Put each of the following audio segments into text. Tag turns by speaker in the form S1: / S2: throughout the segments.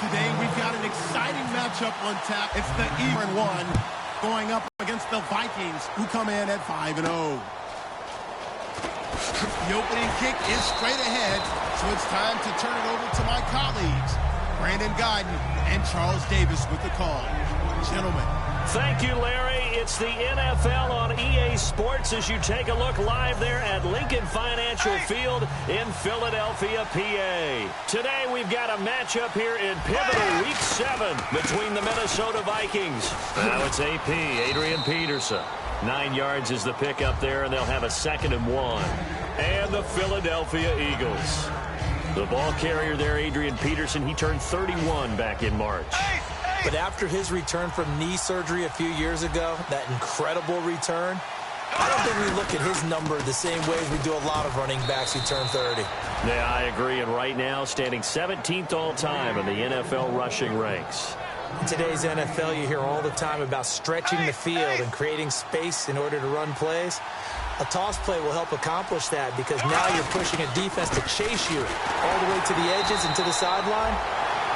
S1: Today we've got an exciting matchup on tap. It's the E1 going up against the Vikings, who come in at 5-0. The opening kick is straight ahead, so it's time to turn it over to my colleagues, Brandon Guyton and Charles Davis with the call. Gentlemen.
S2: Thank you, Larry. It's the NFL on EA Sports as you take a look live there at Lincoln Financial Field in Philadelphia, PA. Today we've got a matchup here in pivotal Week 7 between the Minnesota Vikings. Now it's AP, Adrian Peterson. 9 yards is the pick up there, and they'll have a 2nd and 1. And the Philadelphia Eagles. The ball carrier there, Adrian Peterson, he turned 31 back in March.
S3: But after his return from knee surgery a few years ago, that incredible return, I don't think we look at his number the same way as we do a lot of running backs who turn 30.
S2: Yeah, I agree. And right now, standing 17th all-time in the NFL rushing ranks.
S3: In today's NFL, you hear all the time about stretching the field and creating space in order to run plays. A toss play will help accomplish that because now you're pushing a defense to chase you all the way to the edges and to the sideline.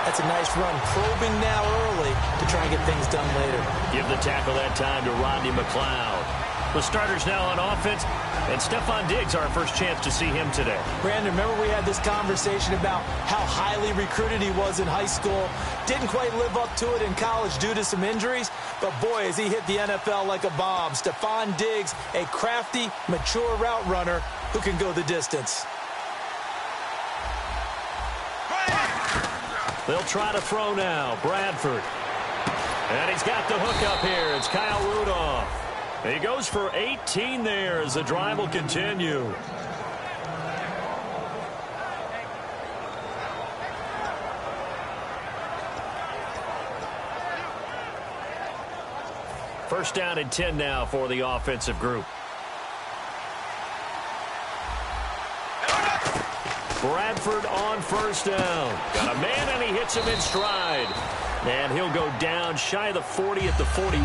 S3: That's a nice run, probing now early to try and get things done later.
S2: Give the tackle that time to Rodney McLeod. The starters now on offense, and Stephon Diggs, our first chance to see him today.
S3: Brandon, remember we had this conversation about how highly recruited he was in high school. Didn't quite live up to it in college due to some injuries, but boy, has he hit the NFL like a bomb. Stephon Diggs, a crafty, mature route runner who can go the distance.
S2: They'll try to throw now. Bradford. And he's got the hook up here. It's Kyle Rudolph. He goes for 18 there as the drive will continue. First down and 10 now for the offensive group. Bradford on first down. Got a man, and he hits him in stride. And he'll go down shy of the 40 at the 41.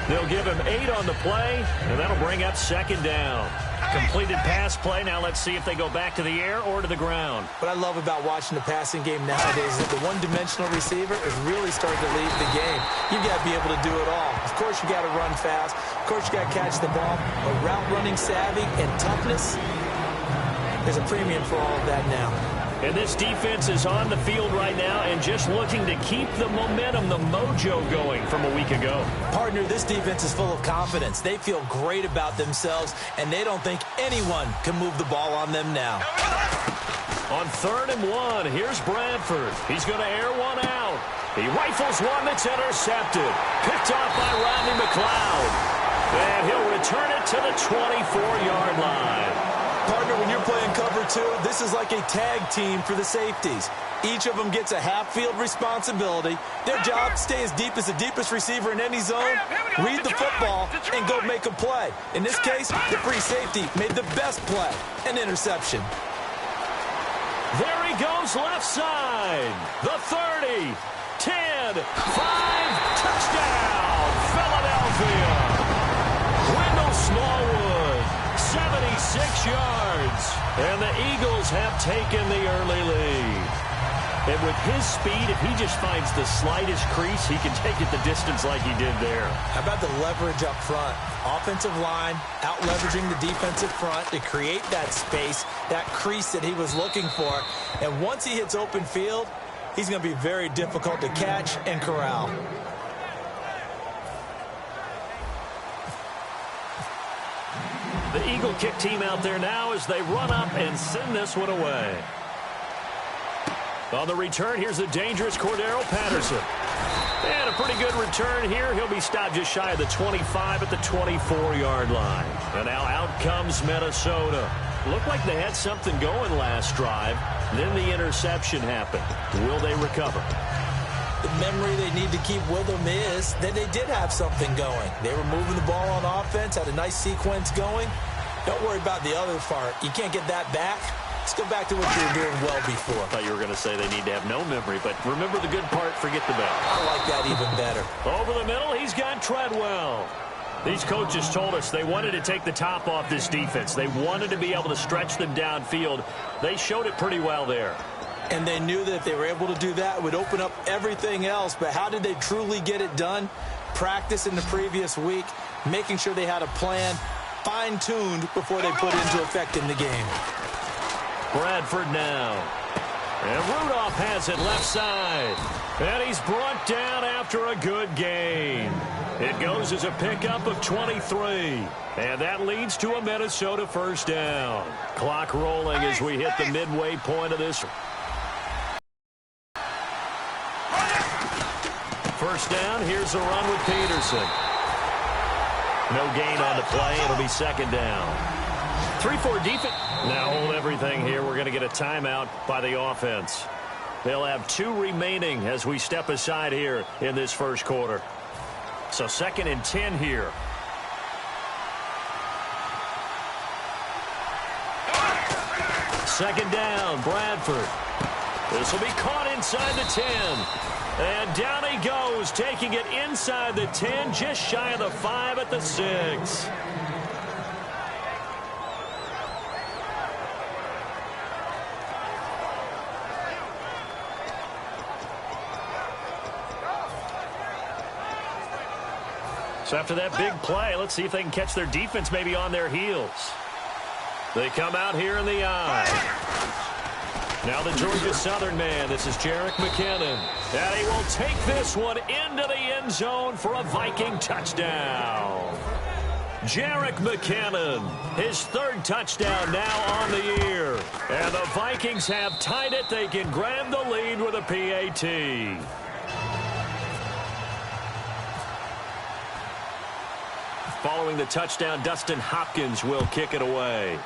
S2: They'll give him 8 on the play, and that'll bring up 2nd down. Completed pass play. Now let's see if they go back to the air or to the ground.
S3: What I love about watching the passing game nowadays is that the one-dimensional receiver is really starting to lead the game. You've got to be able to do it all. Of course, you got to run fast. Of course, you got to catch the ball. But route running savvy and toughness, there's a premium for all of that now.
S2: And this defense is on the field right now and just looking to keep the momentum, the mojo going from a week ago.
S3: Partner, this defense is full of confidence. They feel great about themselves, and they don't think anyone can move the ball on them now.
S2: On 3rd and 1, here's Bradford. He's going to air one out. He rifles one that's intercepted. Picked off by Rodney McLeod. And he'll return it to the 24-yard line.
S3: Partner, when you're playing cover 2, this is like a tag team for the safeties. Each of them gets a half-field responsibility. Their job, stay as deep as the deepest receiver in any zone, read the football, and go make a play. In this case, the free safety made the best play, an interception.
S2: There he goes left side. The 30, 10, 5, touchdown, Philadelphia. Wendell Smallwood, 76 yards. And the Eagles have taken the early lead. And with his speed, if he just finds the slightest crease, he can take it the distance like he did there.
S3: How about the leverage up front? Offensive line out-leveraging the defensive front to create that space, that crease that he was looking for. And once he hits open field, he's going to be very difficult to catch and corral.
S2: The Eagle kick team out there now as they run up and send this one away. On the return, here's the dangerous Cordero Patterson. And a pretty good return here. He'll be stopped just shy of the 25 at the 24-yard line. And now out comes Minnesota. Looked like they had something going last drive. Then the interception happened. Will they recover?
S3: The memory they need to keep with them is that they did have something going. They were moving the ball on offense, had a nice sequence going. Don't worry about the other part. You can't get that back. Let's go back to what you were doing well before.
S2: I thought you were going to say they need to have no memory, but remember the good part, forget the bad.
S3: I like that even better.
S2: Over the middle, he's got Treadwell. These coaches told us they wanted to take the top off this defense. They wanted to be able to stretch them downfield. They showed it pretty well there.
S3: And they knew that if they were able to do that, it would open up everything else. But how did they truly get it done? Practice in the previous week, making sure they had a plan, fine-tuned before they put it into effect in the game.
S2: Bradford now. And Rudolph has it left side. And he's brought down after a good game. It goes as a pickup of 23. And that leads to a Minnesota first down. Clock rolling as we hit the midway point of this. First down, here's a run with Peterson. No gain on the play. It'll be second down. 3-4 defense. Now hold everything here. We're going to get a timeout by the offense. They'll have 2 remaining as we step aside here in this first quarter. So 2nd and 10 here. Second down, Bradford. This will be caught inside the 10. And down he goes, taking it inside the 10, just shy of the 5 at the 6. So after that big play, let's see if they can catch their defense maybe on their heels. They come out here in the eye. Now the Georgia Southern man, this is Jerick McKinnon. And he will take this one into the end zone for a Viking touchdown. Jerick McKinnon, his 3rd touchdown now on the year. And the Vikings have tied it. They can grab the lead with a PAT. Following the touchdown, Dustin Hopkins will kick it away.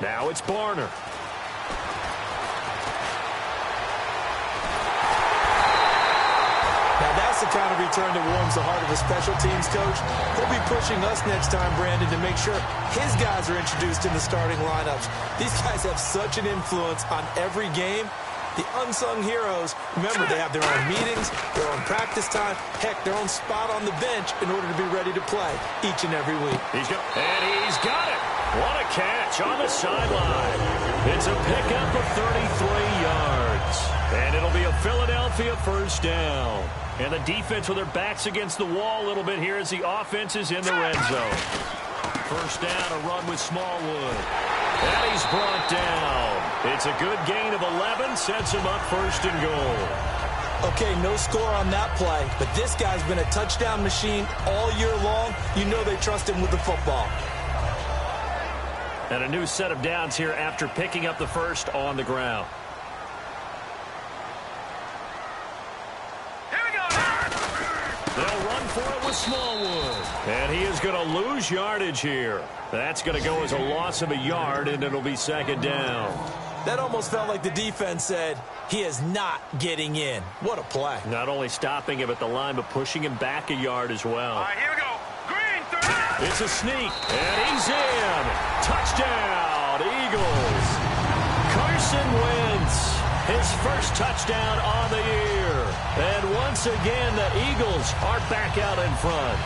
S2: Now it's Barner.
S3: Now that's the kind of return that warms the heart of a special teams coach. He'll be pushing us next time, Brandon, to make sure his guys are introduced in the starting lineups. These guys have such an influence on every game. The unsung heroes, remember, they have their own meetings, their own practice time, heck, their own spot on the bench in order to be ready to play each and every week.
S2: He's got it. What a catch on the sideline. It's a pickup of 33 yards. And it'll be a Philadelphia first down. And the defense with their backs against the wall a little bit here as the offense is in the red zone. First down, a run with Smallwood. And he's brought down. It's a good gain of 11, sets him up first and goal.
S3: Okay, no score on that play, but this guy's been a touchdown machine all year long. You know they trust him with the football.
S2: And a new set of downs here after picking up the first on the ground.
S4: Here we go.
S2: They'll run for it with Smallwood. And he is going to lose yardage here. That's going to go as a loss of a yard, and it'll be second down.
S3: That almost felt like the defense said, he is not getting in. What a play.
S2: Not only stopping him at the line, but pushing him back a yard as well.
S4: All right, here we go. Green, 30.
S2: It's a sneak, and he's in. Touchdown, Eagles. Carson Wentz, his first touchdown on the year. And once again, the Eagles are back out in front.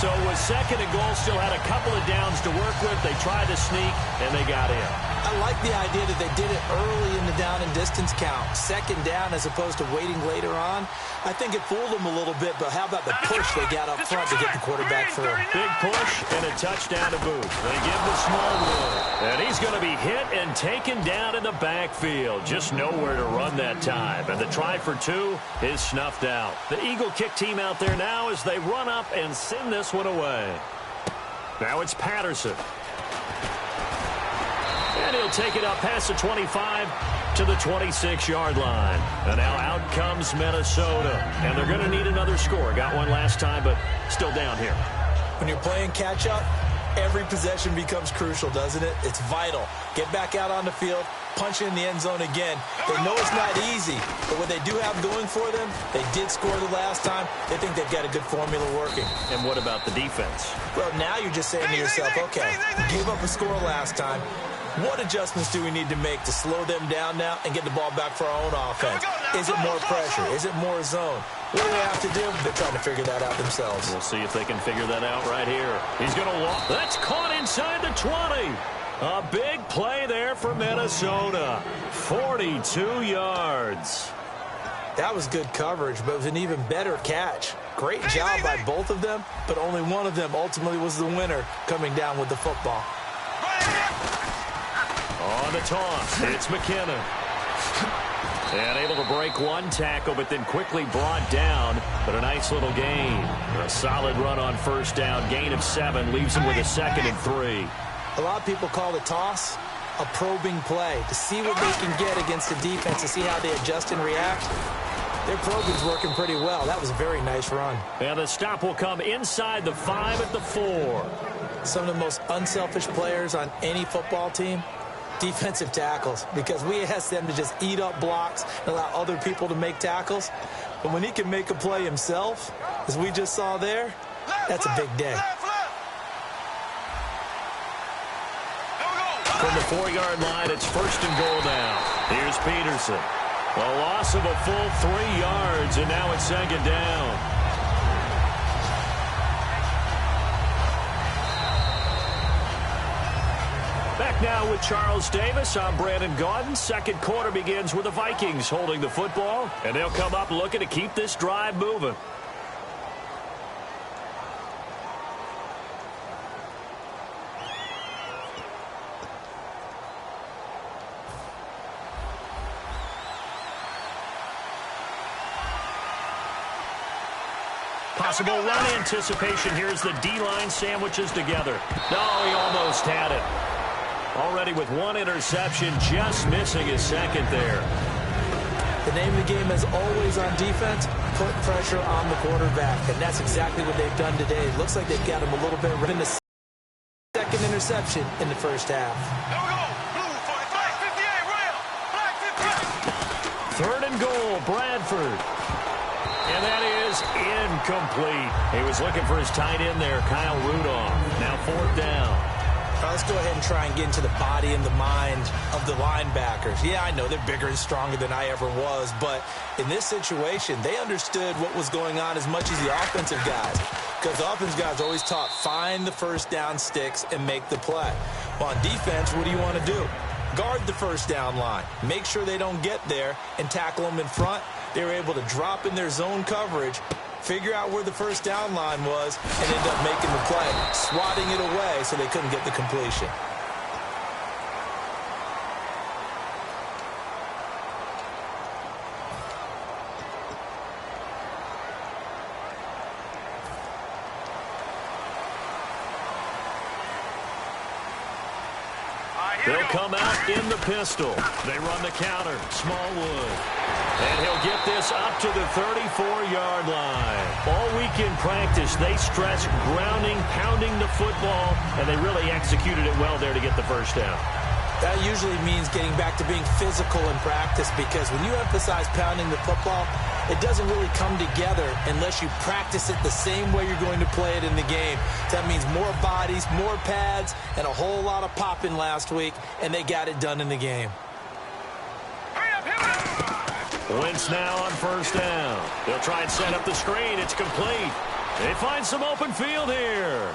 S2: So it was second and goal, still had a couple of downs to work with. They tried to sneak, and they got in.
S3: I like the idea that they did it early in the down and distance count. Second down as opposed to waiting later on. I think it fooled them a little bit, but how about the push they got up front to get the quarterback through?
S2: Big push and a touchdown to boot. They give the Smallwood. And he's going to be hit and taken down in the backfield. Just nowhere to run that time. And the try for 2 is snuffed out. The Eagle kick team out there now as they run up and send this one away. Now it's Patterson. And he'll take it up past the 25 to the 26-yard line. And now out comes Minnesota. And they're going to need another score. Got one last time, but still down here.
S3: When you're playing catch-up, every possession becomes crucial, doesn't it? It's vital. Get back out on the field, punch in the end zone again. They know it's not easy, but what they do have going for them, they did score the last time. They think they've got a good formula working.
S2: And what about the defense?
S3: Well, now you're just saying to yourself, okay, we gave up a score last time. What adjustments do we need to make to slow them down now and get the ball back for our own offense? Is it more pressure? Is it more zone? What do they have to do? They're trying to figure that out themselves.
S2: We'll see if they can figure that out right here. He's going to walk. That's caught inside the 20. A big play there for Minnesota. 42 yards.
S3: That was good coverage, but it was an even better catch. Great job by both of them, but only one of them ultimately was the winner coming down with the football.
S2: On the toss, it's McKinnon. And able to break one tackle, but then quickly brought down. But a nice little gain. A solid run on first down. Gain of 7 leaves him with a 2nd and 3.
S3: A lot of people call the toss a probing play to see what they can get against the defense, to see how they adjust and react. Their probing's working pretty well. That was a very nice run.
S2: And the stop will come inside the 5 at the 4.
S3: Some of the most unselfish players on any football team, defensive tackles, because we ask them to just eat up blocks and allow other people to make tackles. But when he can make a play himself, as we just saw there, that's a big day.
S2: From the 4-yard line, it's 1st and goal now. Here's Peterson. A loss of a full 3 yards, and now it's 2nd down. Back now with Charles Davis. I'm Brandon Gaudin. Second quarter begins with the Vikings holding the football, and they'll come up looking to keep this drive moving. Possible run anticipation. Here's the D-line sandwiches together. No, he almost had it. Already with 1 interception, just missing his 2nd there.
S3: The name of the game is always on defense, put pressure on the quarterback, and that's exactly what they've done today. It looks like they've got him a little bit in the 2nd interception in the first half.
S4: Here we go. Blue for flag 58, rail. Flag 58.
S2: 3rd and goal, Bradford. And that is incomplete. He was looking for his tight end there, Kyle Rudolph. Now 4th down.
S3: Let's go ahead and try and get into the body and the mind of the linebackers. Yeah, I know they're bigger and stronger than I ever was, but in this situation, they understood what was going on as much as the offensive guys. Because the offensive guys are always taught, find the first down sticks and make the play. Well, on defense, what do you want to do? Guard the first down line. Make sure they don't get there and tackle them in front. They were able to drop in their zone coverage, figure out where the first down line was, and end up making the play, swatting it away so they couldn't get the completion.
S2: They'll come out in the pistol. They run the counter. Smallwood. And he'll get this up to the 34-yard line. All week in practice, they stressed grounding, pounding the football, and they really executed it well there to get the first down.
S3: That usually means getting back to being physical in practice, because when you emphasize pounding the football, it doesn't really come together unless you practice it the same way you're going to play it in the game. That means more bodies, more pads, and a whole lot of popping last week, and they got it done in the game.
S2: Wentz now on first down. They'll try and set up the screen. It's complete. They find some open field here.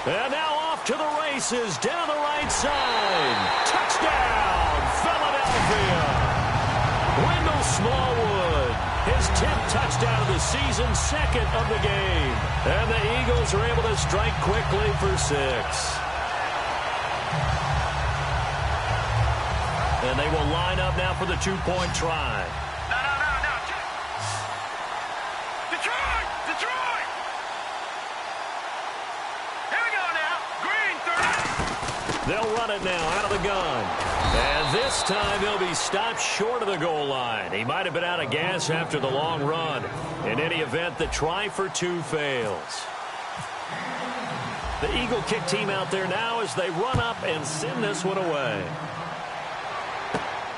S2: And now off to the races down the right side. Touchdown, Philadelphia. Wendell Smallwood, his 10th touchdown of the season, 2nd of the game. And the Eagles are able to strike quickly for 6. And they will line up now for the 2-point try.
S4: No. Detroit! Here we go now. Green 30.
S2: They'll run it now out of the gun. And this time he'll be stopped short of the goal line. He might have been out of gas after the long run. In any event, the try for 2 fails. The Eagle kick team out there now as they run up and send this one away.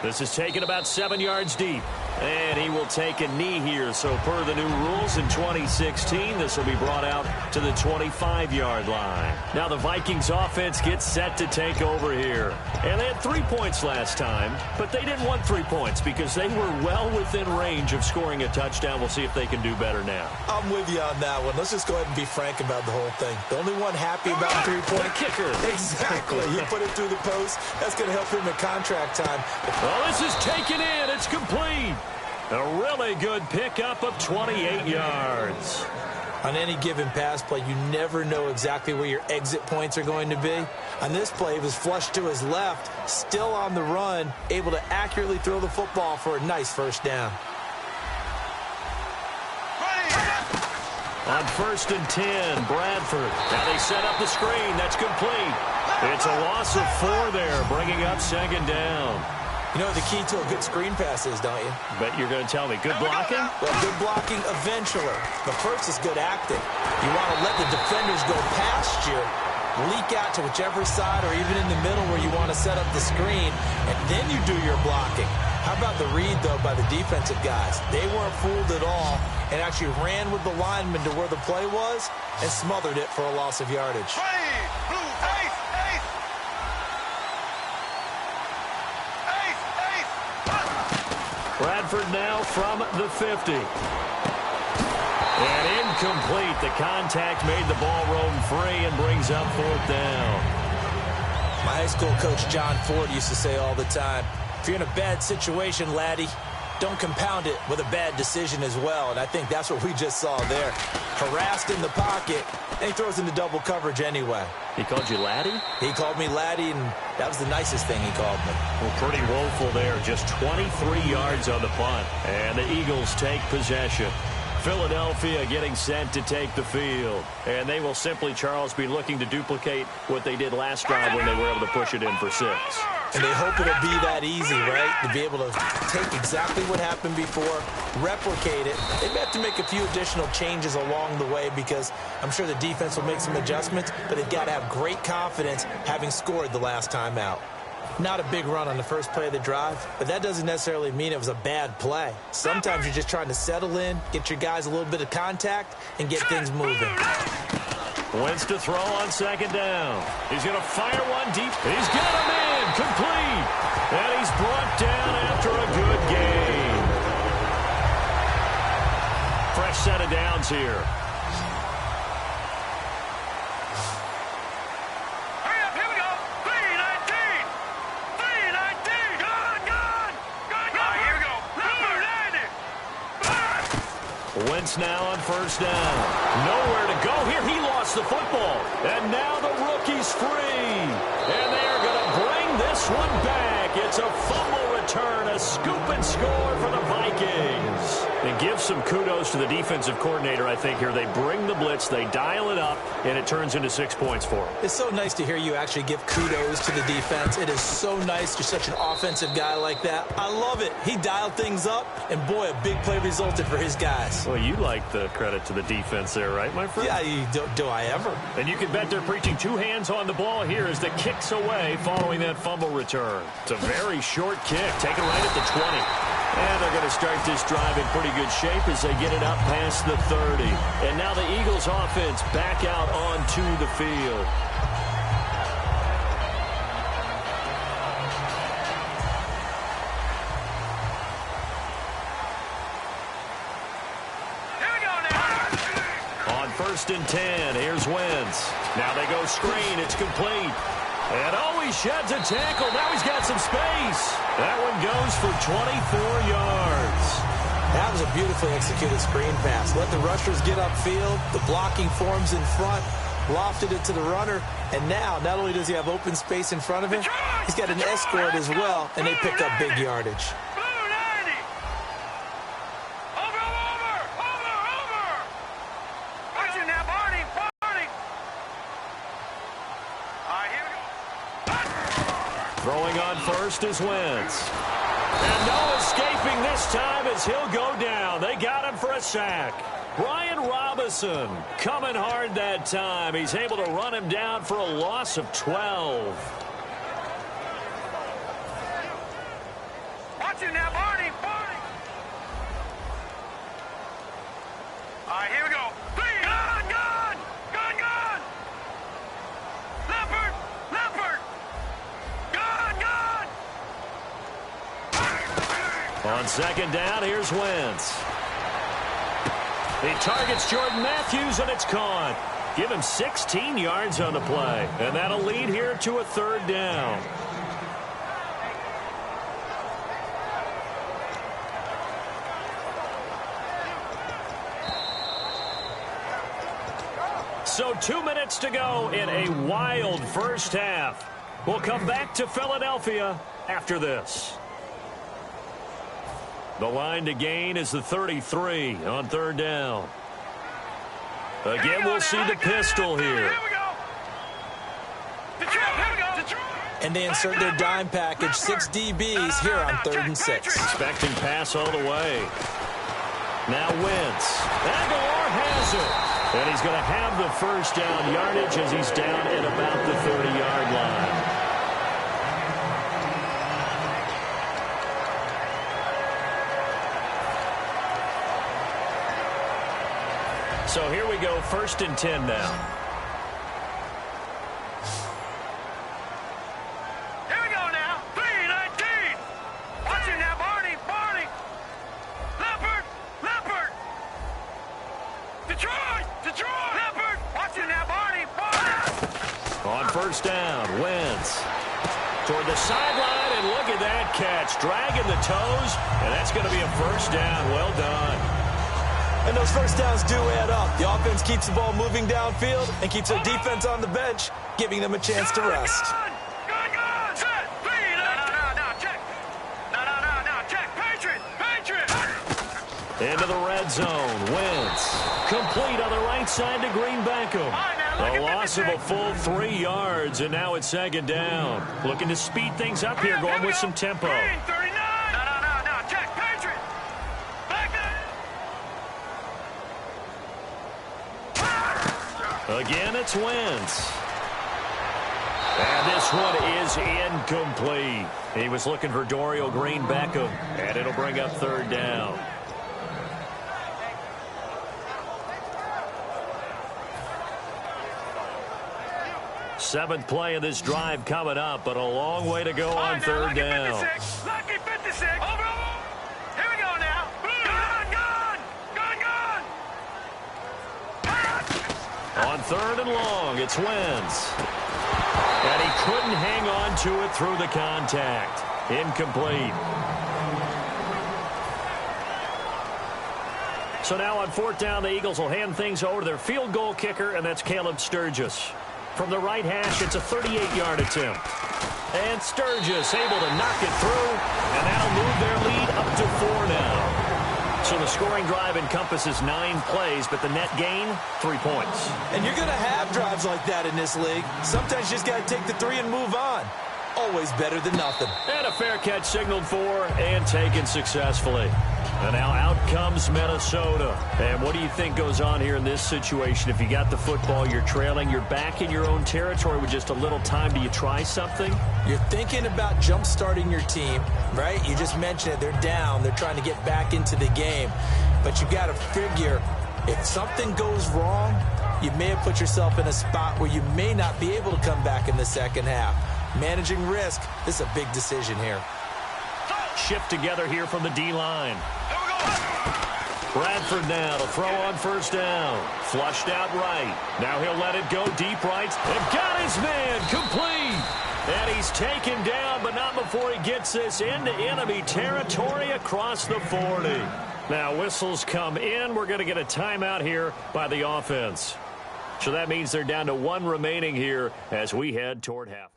S2: This is taken about 7 yards deep. And he will take a knee here. So per the new rules in 2016, this will be brought out to the 25-yard line. Now the Vikings offense gets set to take over here. And they had 3 points last time, but they didn't want 3 points because they were well within range of scoring a touchdown. We'll see if they can do better now.
S3: I'm with you on that one. Let's just go ahead and be frank about the whole thing. The only one happy about three-point
S2: kicker.
S3: Exactly. You put it through the post. That's going to help him at contract time.
S2: Well, this is taken in. It's complete. A really good pickup of 28 yards.
S3: On any given pass play, you never know exactly where your exit points are going to be. On this play, he was flushed to his left, still on the run, able to accurately throw the football for a nice first down.
S2: On 1st and 10, Bradford. Now they set up the screen. That's complete. It's a loss of 4 there, bringing up 2nd down.
S3: You know what the key to a good screen pass is, don't you?
S2: Bet you're going to tell me. Good blocking?
S3: Well, good blocking eventually. But first is good acting. You want to let the defenders go past you, leak out to whichever side or even in the middle where you want to set up the screen, and then you do your blocking. How about the read, though, by the defensive guys? They weren't fooled at all and actually ran with the lineman to where the play was and smothered it for a loss of yardage.
S2: Bradford now from the 50. And incomplete. The contact made the ball roam free and brings up 4th down.
S3: My high school coach, John Ford, used to say all the time, if you're in a bad situation, laddie, don't compound it with a bad decision as well. And I think that's what we just saw there. Harassed in the pocket, and he throws into double coverage anyway.
S2: He called you laddie?
S3: He called me laddie, and that was the nicest thing he called me.
S2: Well, pretty woeful there. Just 23 yards on the punt. And the Eagles take possession. Philadelphia getting set to take the field. And they will simply, Charles, be looking to duplicate what they did last drive when they were able to push it in for 6.
S3: And they hope it'll be that easy, right? To be able to take exactly what happened before, replicate it. They may have to make a few additional changes along the way because I'm sure the defense will make some adjustments, but they've got to have great confidence having scored the last time out. Not a big run on the first play of the drive, but that doesn't necessarily mean it was a bad play. Sometimes you're just trying to settle in, get your guys a little bit of contact, and get things moving.
S2: Wentz to throw on 2nd down. He's going to fire one deep. He's got him in. Complete. And he's brought down after a good game. Fresh set of downs here.
S4: Hurry up, here we go. 319. 319. Good. Here we go. Number 90.
S2: Wentz now on 1st down. Nowhere to go here. He lost the football. And now the rookie's free. And they are going to bring this one back. It's a fumble return, a scoop and score for the Vikings. And give some kudos to the defensive coordinator, I think, here. They bring the blitz, they dial it up, and it turns into 6 points for them.
S3: It's so nice to hear you actually give kudos to the defense. It is so nice. You're such an offensive guy like that. I love it. He dialed things up, and boy, a big play resulted for his guys.
S2: Well, you like the credit to the defense there, right, my friend?
S3: Yeah, do I ever?
S2: And you can bet they're preaching 2 hands on the ball here as the kick's away following that fumble return. It's a very short kick, taken right at the 20. And they're going to start this drive in pretty good shape as they get it up past the 30. And now the Eagles offense back out onto the field.
S4: Here we go now.
S2: On 1st and 10, here's Wentz. Now they go screen. It's complete. And he sheds a tackle. Now he's got some space. That one goes for 24 yards.
S3: That was a beautifully executed screen pass. Let the rushers get upfield. The blocking forms in front. Lofted it to the runner. And now, not only does he have open space in front of him, he's got an escort as well, and they pick up big yardage.
S4: Blue 90. Over. Watch you now, Barney. All right, here we go.
S2: Throwing on 1st is Wentz. And no escaping this time as he'll go down. They got him for a sack. Brian Robinson coming hard that time. He's able to run him down for a loss of 12.
S4: Watch you now, Barney.
S2: On second down, here's Wentz. He targets Jordan Matthews, and it's caught. Give him 16 yards on the play, and that'll lead here to a third down. So 2 minutes to go in a wild first half. We'll come back to Philadelphia after this. The line to gain is the 33 on third down. Again, we'll see the pistol here.
S3: And they insert their dime package, 6 DBs here on 3rd and 6.
S2: Expecting pass all the way. Now Wentz. Aguilar has it. And he's going to have the first down yardage as he's down at about the 30-yard line. So here we go, 1st and 10 now.
S4: Here we go now. 3-19. Watch it now, Barney. Leopard. Detroit. Leopard. Watch it now, Barney.
S2: On first down, Wentz. Toward the sideline, and look at that catch. Dragging the toes, and that's going to be a first down. Well done.
S3: And those first downs do add up. The offense keeps the ball moving downfield and keeps their defense on the bench, giving them a chance to rest.
S4: Good. Set. No, check. No, check. Patriot.
S2: Into the red zone. Wentz. Complete on the right side to Green Beckham. A loss of a full 3 yards, and now it's second down. Looking to speed things up here, going with some tempo.
S4: Green, 39. No, check. Patriot.
S2: Again, it's Wentz. And this one is incomplete. He was looking for Dorial Green Beckham, and it'll bring up third down. Seventh play of this drive coming up, but a long way to go on third down.
S4: Lucky 56. Over. Here we go now. Gun.
S2: On third and long, it's Wentz. And he couldn't hang on to it through the contact. Incomplete. So now on 4th down, the Eagles will hand things over to their field goal kicker, and that's Caleb Sturgis. From the right hash, it's a 38-yard attempt. And Sturgis able to knock it through, and that'll move their lead up to 4 now. So the scoring drive encompasses 9 plays, but the net gain, 3 points.
S3: And you're going to have drives like that in this league. Sometimes you just got to take the 3 and move on. Always better than nothing.
S2: And a fair catch signaled for and taken successfully. And now out comes Minnesota. And what do you think goes on here in this situation? If you got the football, you're trailing, you're back in your own territory with just a little time. Do you try something?
S3: You're thinking about jump-starting your team, right? You just mentioned it. They're down. They're trying to get back into the game. But you got to figure, if something goes wrong, you may have put yourself in a spot where you may not be able to come back in the second half. Managing risk, this is a big decision here.
S2: Shift together here from the D-line. Bradford now to throw on first down. Flushed out right. Now he'll let it go deep right. And got his man complete. And he's taken down, but not before he gets this into enemy territory across the 40. Now whistles come in. We're going to get a timeout here by the offense. So that means they're down to 1 remaining here as we head toward half.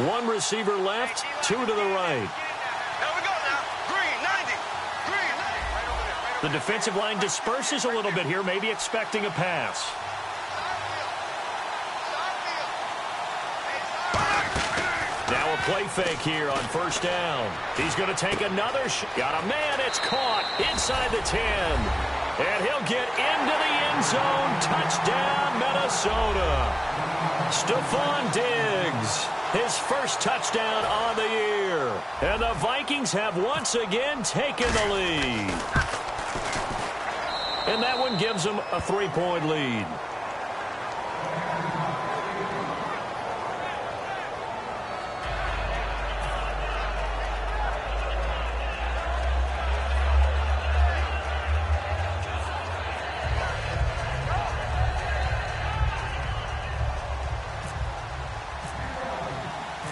S2: One receiver left, 2 to the right.
S4: There we go now. Green, 90.
S2: The defensive line disperses a little bit here, maybe expecting a pass. Now a play fake here on first down. He's going to take another shot. Got a man, it's caught inside the 10. And he'll get into the end zone. Touchdown, Minnesota. Stephon Diggs, his first touchdown on the year. And the Vikings have once again taken the lead. And that one gives them a 3-point lead.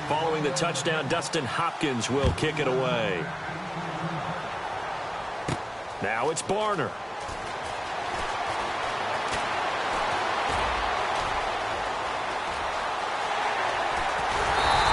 S2: Following the touchdown, Dustin Hopkins will kick it away. Now it's Barner.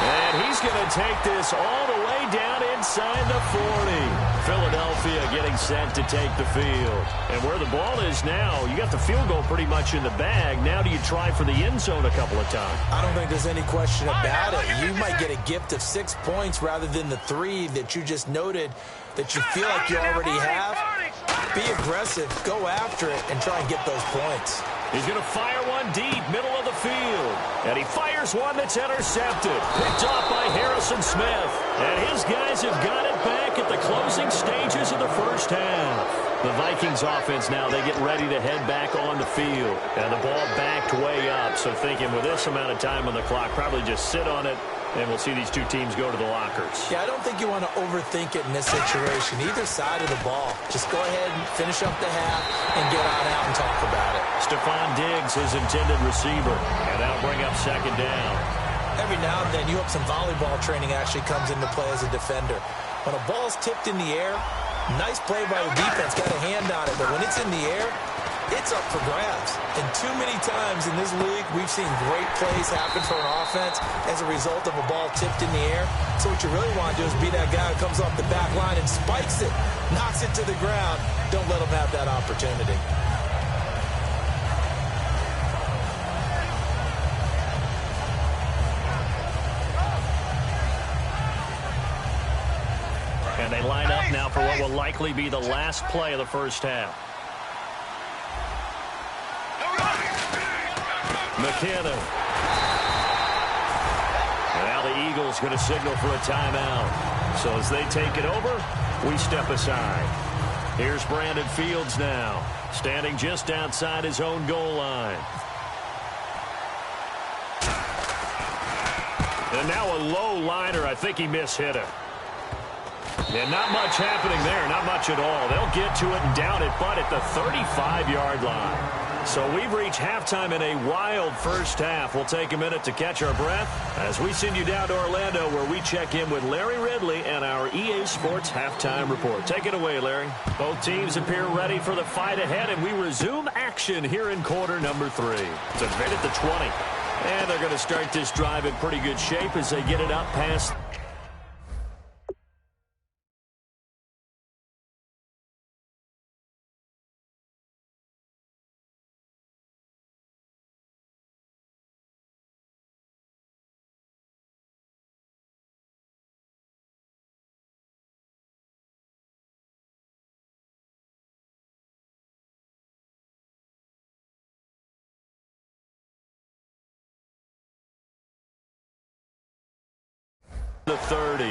S2: And he's going to take this all the way down inside the 40. Philadelphia getting set to take the field. And where the ball is now, you got the field goal pretty much in the bag. Now do you try for the end zone a couple of times?
S3: I don't think there's any question about it. You might get a gift of 6 points rather than the 3 that you just noted that you feel like you already have. Be aggressive, go after it, and try and get those points.
S2: He's going to fire one deep, middle of the field. And he fires one that's intercepted. Picked off by Harrison Smith. And his guys have got it back at the closing stages of the first half. The Vikings offense now, they get ready to head back on the field. And the ball backed way up. So thinking with this amount of time on the clock, probably just sit on it. And we'll see these two teams go to the lockers.
S3: Yeah, I don't think you want to overthink it in this situation. Either side of the ball. Just go ahead and finish up the half and get on out and talk about it.
S2: Stephon Diggs, his intended receiver. And that'll bring up second down.
S3: Every now and then, you hope some volleyball training actually comes into play as a defender. When a ball's tipped in the air, nice play by the defense, got a hand on it. But when it's in the air, it's up for grabs. And too many times in this league, we've seen great plays happen for an offense as a result of a ball tipped in the air. So what you really want to do is be that guy who comes off the back line and spikes it, knocks it to the ground. Don't let him have that opportunity.
S2: And they line up now for what will likely be the last play of the first half. McKinnon. And now the Eagles going to signal for a timeout. So as they take it over, we step aside. Here's Brandon Fields now, standing just outside his own goal line. And now a low liner. I think he mishit it. Yeah, not much happening there, not much at all. They'll get to it and down it, but at the 35-yard line. So we've reached halftime in a wild first half. We'll take a minute to catch our breath as we send you down to Orlando, where we check in with Larry Ridley and our EA Sports Halftime Report. Take it away, Larry. Both teams appear ready for the fight ahead, and we resume action here in quarter number 3. It's a bit at the 20. And they're going to start this drive in pretty good shape as they get it up past the 30.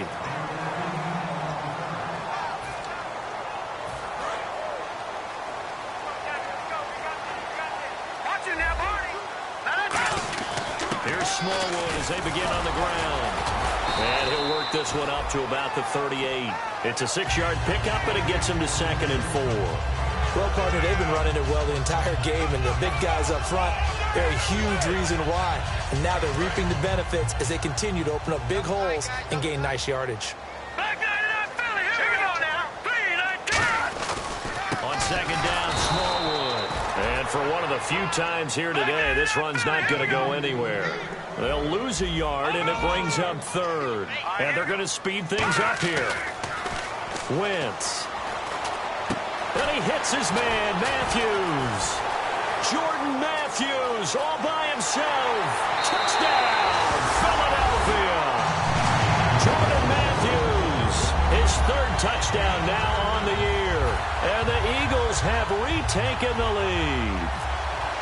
S2: Here's Smallwood as they begin on the ground. And he'll work this one up to about the 38. It's a 6-yard pickup, and it gets him to 2nd and 4.
S3: Well, partner, they've been running it well the entire game, and the big guys up front, they're a huge reason why. And now they're reaping the benefits as they continue to open up big holes and gain nice yardage.
S2: On second down, Smallwood. And for one of the few times here today, this run's not going to go anywhere. They'll lose a yard, and it brings up 3rd. And they're going to speed things up here. Wentz. And he hits his man, Matthews. Jordan Matthews all by himself. Touchdown, Philadelphia. Jordan Matthews, his 3rd touchdown now on the year. And the Eagles have taken the lead.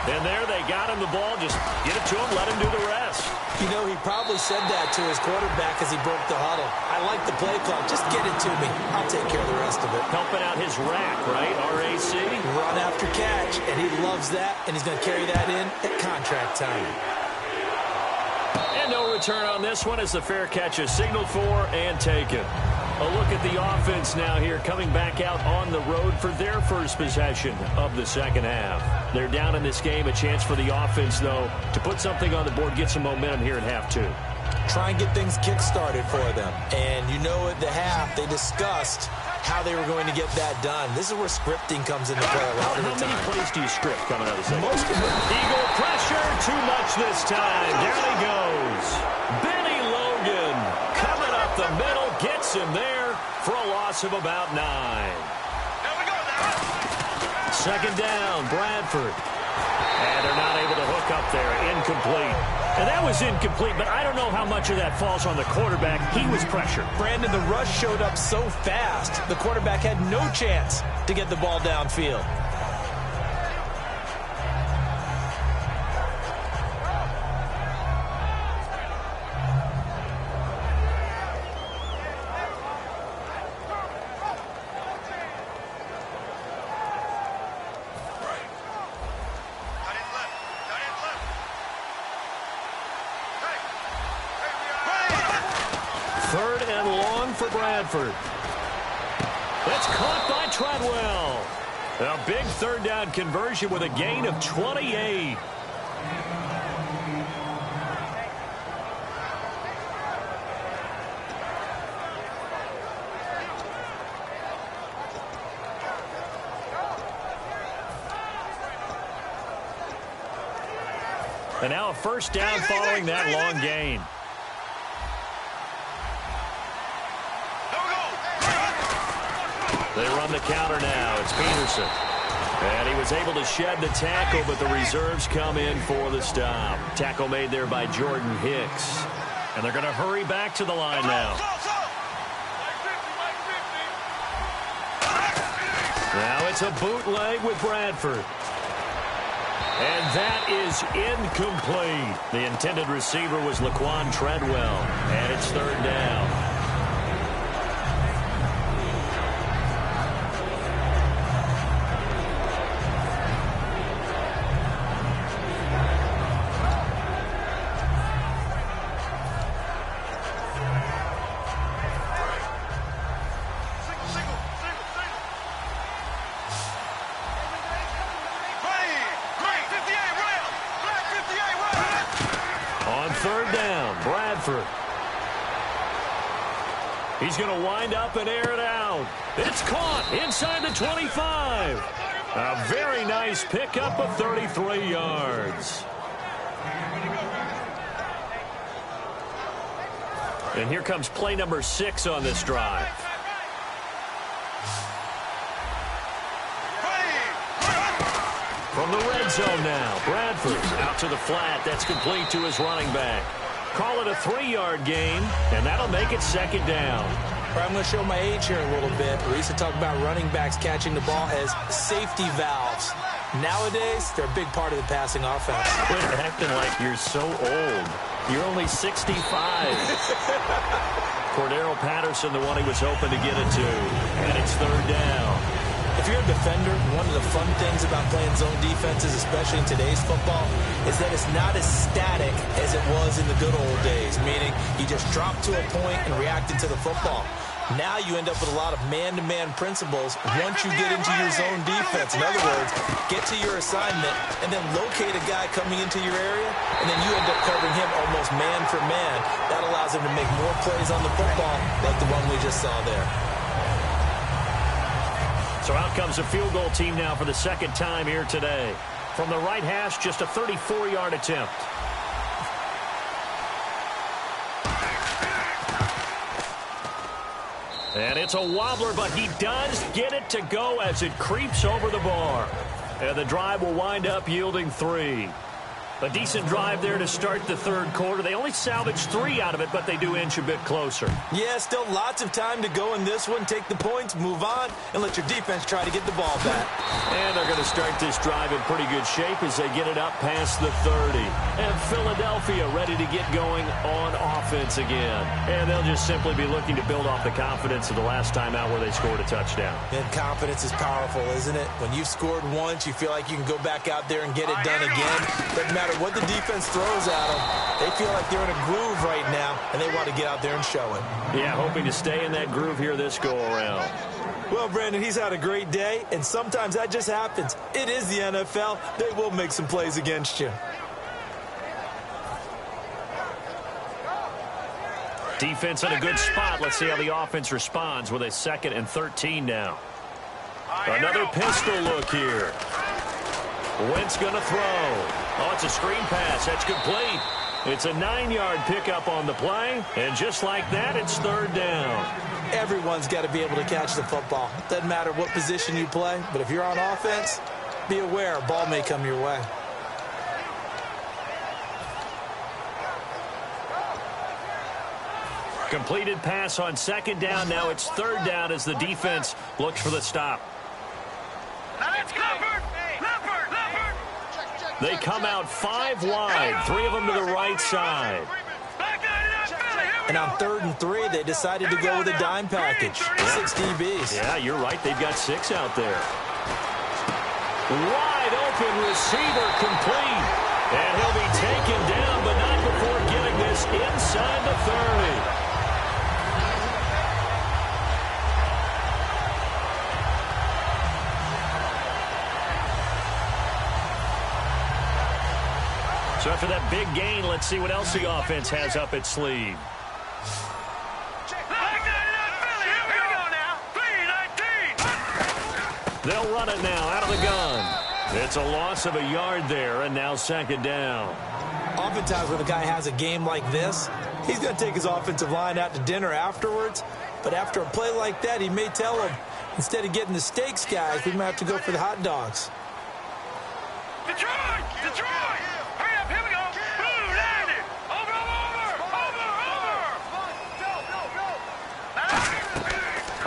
S2: And there they got him the ball. Just get it to him, let him do the rest.
S3: You know, he probably said that to his quarterback as he broke the huddle. I like the play call. Just get it to me. I'll take care of the rest of it.
S2: Helping out his rack, right? RAC.
S3: Run after catch, and he loves that, and he's going to carry that in at contract time.
S2: And no return on this one as the fair catch is signaled for and taken. A look at the offense now here, coming back out on the road for their first possession of the second half. They're down in this game. A chance for the offense, though, to put something on the board, get some momentum here in half two.
S3: Try and get things kick-started for them. And you know at the half, they discussed how they were going to get that done. This is where scripting comes into play a lot of the time.
S2: How many plays do you script coming out of the second?
S3: Most of them.
S2: Eagle pressure, too much this time. Down he goes. Benny Logan coming up the middle, gets him there for a loss of about 9. Second down, Bradford. And they're not able to hook up there. Incomplete. And that was incomplete, but I don't know how much of that falls on the quarterback. He was pressured.
S3: Brandon, the rush showed up so fast, the quarterback had no chance to get the ball downfield.
S2: Third and long for Bradford. That's caught by Treadwell. A big third down conversion with a gain of 28. And now a first down following that long gain. They run the counter now. It's Peterson. And he was able to shed the tackle, but the reserves come in for the stop. Tackle made there by Jordan Hicks. And they're going to hurry back to the line now. Now it's a bootleg with Bradford. And that is incomplete. The intended receiver was Laquan Treadwell. And it's third down. Third down, Bradford. He's going to wind up and air it out. It's caught inside the 25. A very nice pickup of 33 yards. And here comes play number 6 on this drive. From the red zone now, Bradford out to the flat. That's complete to his running back. Call it a 3-yard gain, and that'll make it second down.
S3: I'm going to show my age here a little bit. We used to talk about running backs catching the ball as safety valves. Nowadays, they're a big part of the passing offense.
S2: Quit acting like you're so old. You're only 65. Cordero Patterson, the one he was hoping to get it to. And it's third down.
S3: If you're a defender, one of the fun things about playing zone defenses, especially in today's football, is that it's not as static as it was in the good old days, meaning you just drop to a point and reacted to the football. Now you end up with a lot of man-to-man principles once you get into your zone defense. In other words, get to your assignment and then locate a guy coming into your area, and then you end up covering him almost man for man. That allows him to make more plays on the football like the one we just saw there.
S2: So out comes a field goal team now for the second time here today. From the right hash, just a 34-yard attempt. And it's a wobbler, but he does get it to go as it creeps over the bar. And the drive will wind up yielding 3. A decent drive there to start the third quarter. They only salvaged 3 out of it, but they do inch a bit closer.
S3: Yeah, still lots of time to go in this one. Take the points, move on, and let your defense try to get the ball back.
S2: And they're going to start this drive in pretty good shape as they get it up past the 30. And Philadelphia ready to get going on offense again. And they'll just simply be looking to build off the confidence of the last time out where they scored a touchdown.
S3: And confidence is powerful, isn't it? When you've scored once, you feel like you can go back out there and get it done again. Doesn't matter what the defense throws at them. They feel like they're in a groove right now, and they want to get out there and show it.
S2: Yeah, hoping to stay in that groove here this go-around.
S3: Well, Brandon, he's had a great day, and sometimes that just happens. It is the NFL. They will make some plays against you.
S2: Defense in a good spot. Let's see how the offense responds with a 2nd and 13 now. Another pistol look here. Wentz going to throw. Oh, it's a screen pass. That's complete. It's a 9-yard pickup on the play. And just like that, it's 3rd down.
S3: Everyone's got to be able to catch the football. Doesn't matter what position you play, but if you're on offense, be aware a ball may come your way.
S2: Completed pass on 2nd down. Now it's 3rd down as the defense looks for the stop. They come out 5 wide, 3 of them to the right side.
S3: And on 3rd and 3, they decided to go with a dime package. 6 DBs.
S2: Yeah, you're right. They've got 6 out there. Wide open receiver complete. And he'll be taken down, but not before getting this inside the 30. So after that big gain, let's see what else the offense has up its sleeve. They'll run it now out of the gun. It's a loss of a yard there, and now 2nd down.
S3: Oftentimes when a guy has a game like this, he's going to take his offensive line out to dinner afterwards. But after a play like that, he may tell them, instead of getting the steaks, guys, we might have to go for the hot dogs.
S4: Detroit! Detroit! Hurry up, here we go! Blue, landed! Over!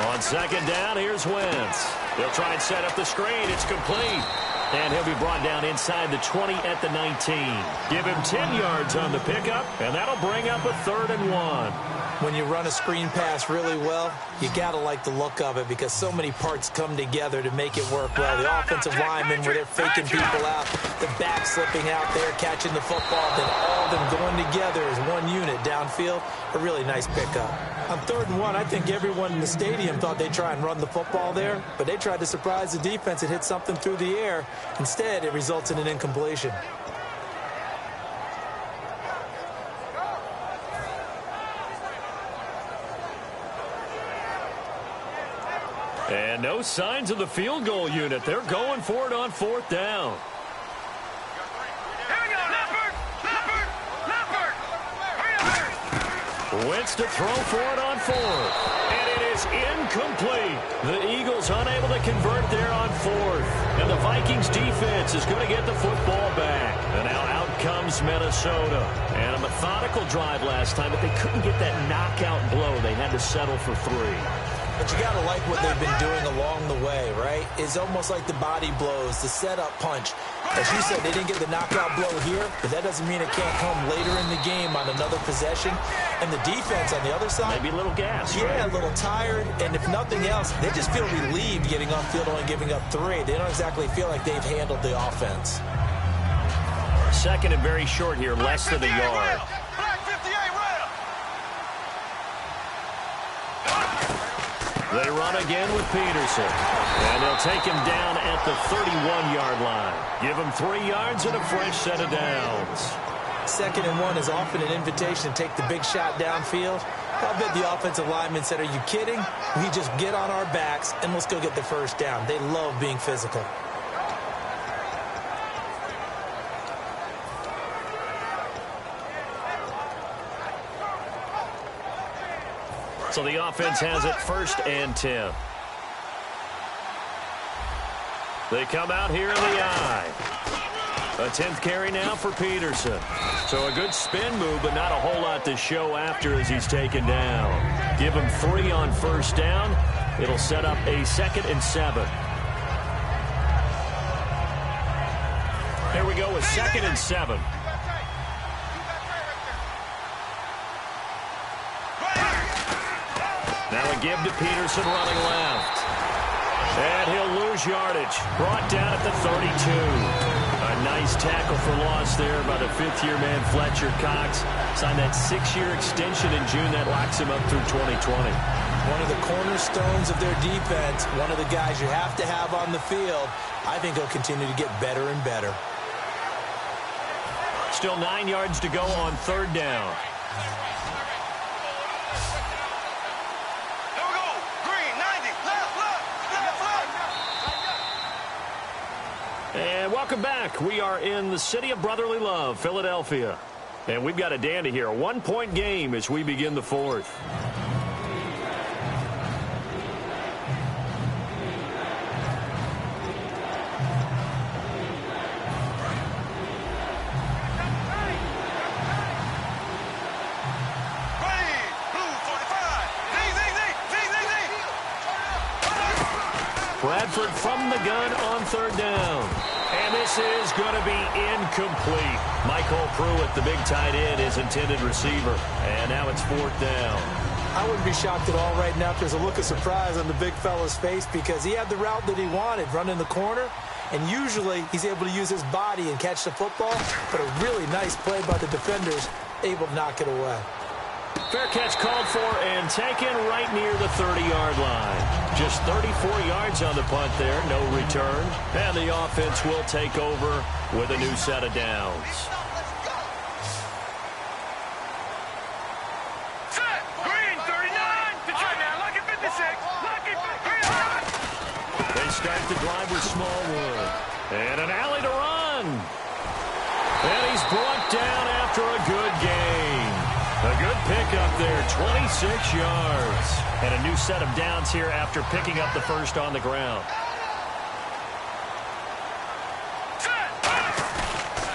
S2: On 2nd down, here's Wentz. They'll try and set up the screen. It's complete. And he'll be brought down inside the 20 at the 19. Give him 10 yards on the pickup, and that'll bring up a 3rd and 1.
S3: When you run a screen pass really well, you got to like the look of it because so many parts come together to make it work well. The offensive linemen, where they're faking people out, the back slipping out there, catching the football, then all of them going together as one unit downfield. A really nice pickup. On 3rd and 1, I think everyone in the stadium thought they'd try and run the football there, but they tried to surprise the defense and hit something through the air. Instead, it results in an incompletion.
S2: And no signs of the field goal unit. They're going for it on 4th down.
S4: Here we go, Leopard!
S2: Wentz to throw for it on 4th. And it is incomplete. The Eagles unable to convert there on 4th. And the Vikings defense is going to get the football back. And now out comes Minnesota. And a methodical drive last time, but they couldn't get that knockout blow. They had to settle for 3.
S3: But you got to like what they've been doing along the way, right? It's almost like the body blows, the setup punch. As you said, they didn't get the knockout blow here, but that doesn't mean it can't come later in the game on another possession. And the defense on the other side,
S2: maybe a little gas.
S3: Yeah,
S2: right?
S3: A little tired. And if nothing else, they just feel relieved getting off field, only giving up 3. They don't exactly feel like they've handled the offense.
S2: 2nd and very short here, less than a yard. They run again with Peterson. And they'll take him down at the 31-yard line. Give him 3 yards and a fresh set of downs.
S3: 2nd and 1 is often an invitation to take the big shot downfield. I bet the offensive lineman said, are you kidding? We just get on our backs and let's go get the 1st down. They love being physical.
S2: So the offense has it 1st and 10. They come out here in the I. A 10th carry now for Peterson. So a good spin move, but not a whole lot to show after as he's taken down. Give him 3 on first down. It'll set up a 2nd and 7. Here we go with 2nd and 7. Now a give to Peterson running left. And he'll lose yardage. Brought down at the 32. A nice tackle for loss there by the 5th-year man Fletcher Cox. Signed that 6-year extension in June that locks him up through 2020.
S3: One of the cornerstones of their defense, one of the guys you have to have on the field. I think he'll continue to get better and better.
S2: Still 9 yards to go on 3rd down. And welcome back. We are in the city of brotherly love, Philadelphia. And we've got a dandy here. A 1-point game as we begin the 4th. Bradford from the gun on 3rd down. And this is going to be incomplete. Michael Pruitt, the big tight end, is intended receiver. And now it's 4th down.
S3: I wouldn't be shocked at all right now if there's a look of surprise on the big fella's face because he had the route that he wanted, running the corner. And usually he's able to use his body and catch the football. But a really nice play by the defenders, able to knock it away.
S2: Fair catch called for and taken right near the 30-yard line. Just 34 yards on the punt there, no return. And the offense will take over with a new set of downs.
S4: Set. Green, 39. Detroit now, lucky 56. Lucky 53.
S2: They start the drive with Smallwood. And an alley to run. And he's brought down after a good gain. A good pickup there, 26 yards. And a new set of downs here after picking up the first on the ground.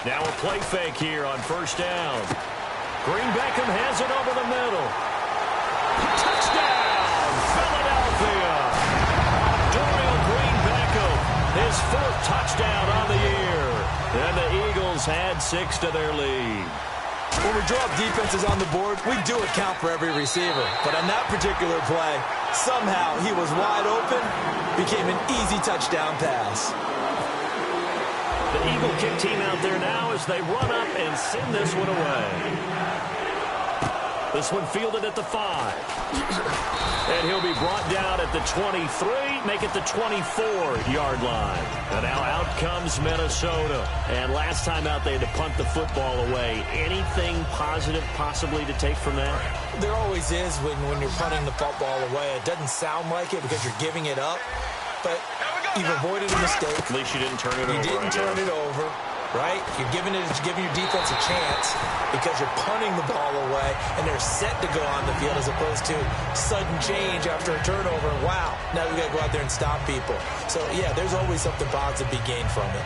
S2: Now a play fake here on 1st down. Green Beckham has it over the middle. Touchdown, Philadelphia. Dorial Green Beckham, his 4th touchdown on the year. And the Eagles add 6 to their lead.
S3: When we draw up defenses on the board, we do account for every receiver. But on that particular play, somehow he was wide open, became an easy touchdown pass.
S2: The Eagle kick team out there now as they run up and send this one away. This one fielded at the 5. And he'll be brought down at the 23, make it the 24-yard line. And now out comes Minnesota. And last time out, they had to punt the football away. Anything positive possibly to take from that?
S3: There always is when you're punting the football away. It doesn't sound like it because you're giving it up. But you've avoided a mistake.
S2: At least you didn't turn it over.
S3: You didn't turn it over. Right? You're giving your defense a chance because you're punting the ball away and they're set to go on the field as opposed to sudden change after a turnover. Wow, now we got to go out there and stop people. So, yeah, there's always something positive to be gained from it.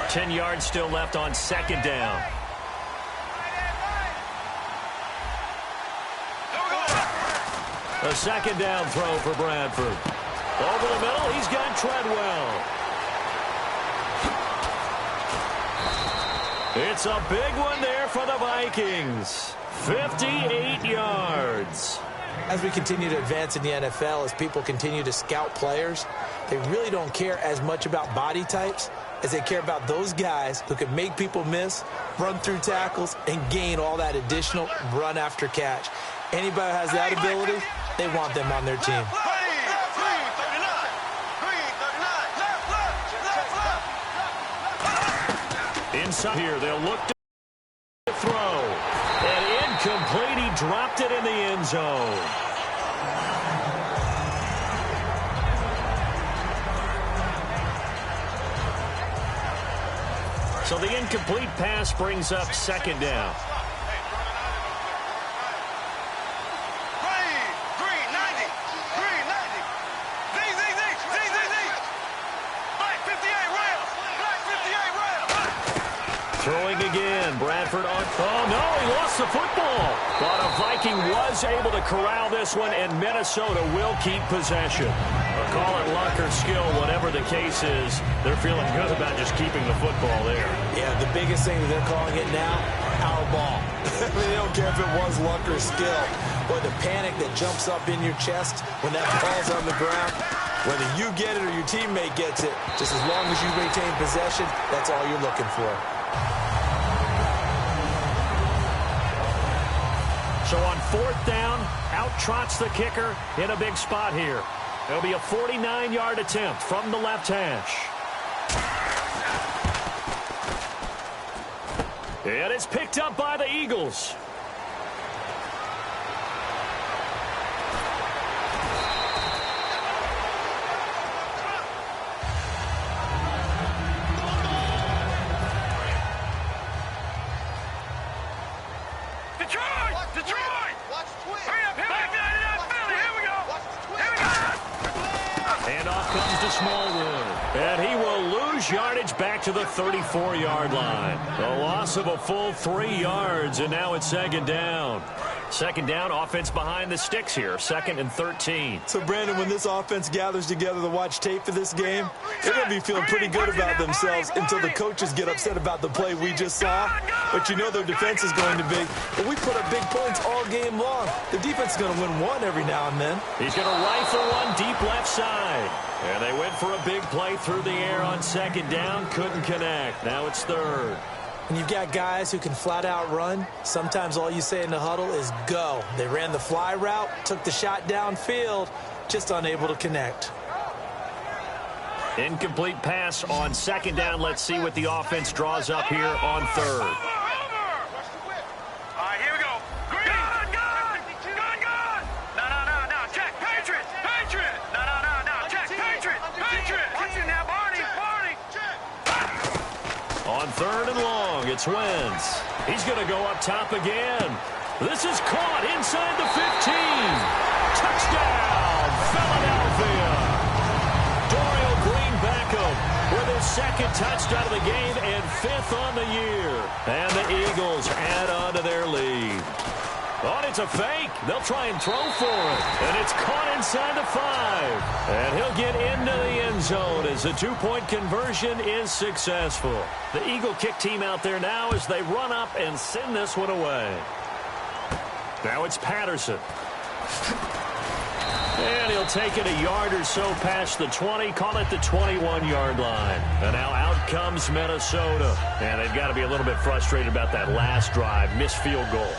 S2: 10 yards still left on 2nd down. A 2nd down throw for Bradford. Over the middle, he's got Treadwell. It's a big one there for the Vikings. 58 yards.
S3: As we continue to advance in the NFL, as people continue to scout players, they really don't care as much about body types as they care about those guys who can make people miss, run through tackles, and gain all that additional run after catch. Anybody who has that ability, they want them on their team.
S2: Inside here, they'll look to throw. And incomplete, he dropped it in the end zone. So the incomplete pass brings up 2nd down. Throwing again. Bradford on. Oh, no, he lost the football. But a Viking was able to corral this one, and Minnesota will keep possession. Call it luck or skill, whatever the case is. They're feeling good about just keeping the football there.
S3: Yeah, the biggest thing that they're calling it now, our ball. I mean, they don't care if it was luck or skill. Or the panic that jumps up in your chest when that ball's on the ground. Whether you get it or your teammate gets it, just as long as you maintain possession, that's all you're looking for.
S2: So on 4th down, out trots the kicker in a big spot here. It'll be a 49-yard attempt from the left hash. And it's picked up by the Eagles. And he will lose yardage back to the 34-yard line. A loss of a full 3 yards, and now it's 2nd down. 2nd down, offense behind the sticks here. 2nd and 13.
S3: So, Brandon, when this offense gathers together to watch tape for this game, they're going to be feeling pretty good about themselves until the coaches get upset about the play we just saw. But you know their defense is going to be. But we put up big points all game long. The defense is going to win one every now and then.
S2: He's going to rifle one deep left side. And they went for a big play through the air on 2nd down. Couldn't connect. Now it's 3rd.
S3: When you've got guys who can flat out run, sometimes all you say in the huddle is go. They ran the fly route, took the shot downfield, just unable to connect.
S2: Incomplete pass on 2nd down. Let's see what the offense draws up here on 3rd. On 3rd and long, it's Wentz. He's going to go up top again. This is caught inside the 15. Touchdown, Philadelphia. Dorial Green-Beckham with his 2nd touchdown of the game and 5th on the year. And the Eagles add on to their lead. Oh, it's a fake. They'll try and throw for it. And it's caught inside the 5. And he'll get into the end zone as the 2-point conversion is successful. The Eagle kick team out there now as they run up and send this one away. Now it's Patterson. And he'll take it a yard or so past the 20, call it the 21-yard line. And now out comes Minnesota. And they've got to be a little bit frustrated about that last drive, missed field goal.